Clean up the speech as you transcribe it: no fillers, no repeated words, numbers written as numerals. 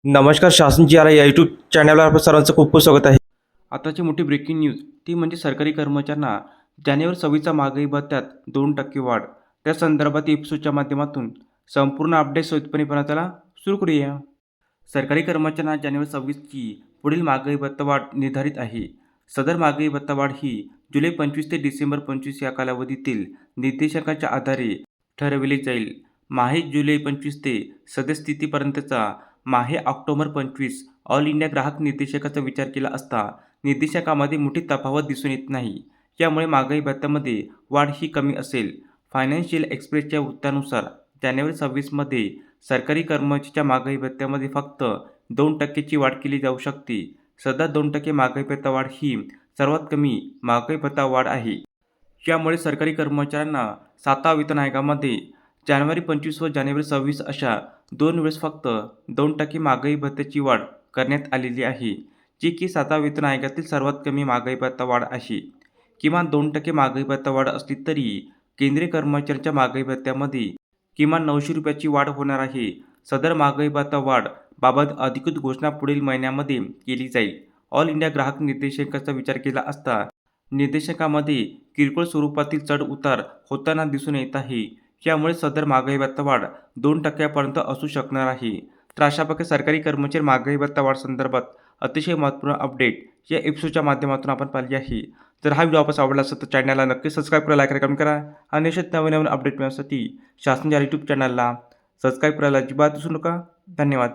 नमस्कार शासन आला या यूट्यूब चॅनलवर आपलं सर्वांचं खूप खूप स्वागत आहे. आताची मोठी ब्रेकिंग न्यूज ती म्हणजे सरकारी कर्मचाऱ्यांना जानेवारी 26चा महागाई भत्त्यात 2% वाढ. त्या संदर्भात एपिसोडच्या माध्यमातून संपूर्ण अपडेट सोयीस्करपणे त्याला सुरू करूया. सरकारी कर्मचाऱ्यांना जानेवारी 26ची पुढील महागाई भत्ता वाढ निर्धारित आहे. सदर महागाई भत्ता वाढ ही जुलै 25 ते डिसेंबर 25 या कालावधीतील निर्देशांकाच्या आधारे ठरविली जाईल. माहे जुलै 25 ते सद्यस्थितीपर्यंतचा माहे ऑक्टोबर 25 ऑल इंडिया ग्राहक निर्देशांकाचा विचार केला असता निर्देशांकामध्ये मोठी तफावत दिसून येत नाही. यामुळे महागाई भत्त्यामध्ये वाढ ही कमी असेल. फायनान्शियल एक्सप्रेसच्या वृत्तानुसार जानेवारी 26मध्ये सरकारी कर्मचाऱ्यांच्या महागाई भत्त्यामध्ये फक्त 2%ची वाढ केली जाऊ शकते. सध्या 2% महागाई भत्ता वाढ ही सर्वात कमी महागाई भत्ता वाढ आहे. यामुळे सरकारी कर्मचाऱ्यांना 7व्या वेतन आयोगामध्ये जानेवारी 25 व जानेवारी 26 अशा 2 वेळेस फक्त 2% महागाई भत्त्याची वाढ करण्यात आलेली आहे, जी की 7व्या वेतन आयोगातील सर्वात कमी महागाई भत्ता वाढ आहे. किमान 2% महागाई भत्ता वाढ असली तरी केंद्रीय कर्मचाऱ्यांच्या महागाई भत्त्यामध्ये किमान 900 रुपयाची वाढ होणार आहे. सदर महागाई भत्ता वाढ बाबत अधिकृत घोषणा पुढील महिन्यामध्ये केली जाईल. ऑल इंडिया ग्राहक निर्देशांकाचा विचार केला असता निर्देशांकामध्ये किरकोळ स्वरूपातील चढ-उतार होताना दिसून येत आहे. यामुळे सदर महागाई भत्ता वाढ 2%पर्यंत असू शकणार आहे. तर अशा प्रकारे सरकारी कर्मचारी महागाई भत्ता वाढ संदर्भात अतिशय महत्त्वपूर्ण अपडेट या एपिसोडच्या माध्यमातून आपण पाहिली आहे. जर हा व्हिडिओ आपल्यास आवडला असेल तर चॅनलला नक्की सबस्क्राईब करा, लाईक करा, कमेंट करा आणि अशाच नवीन अपडेट मिळवण्यासाठी शासन यूट्यूब चॅनलला सबस्क्राईब करायला अजिबात विसरू नका. धन्यवाद.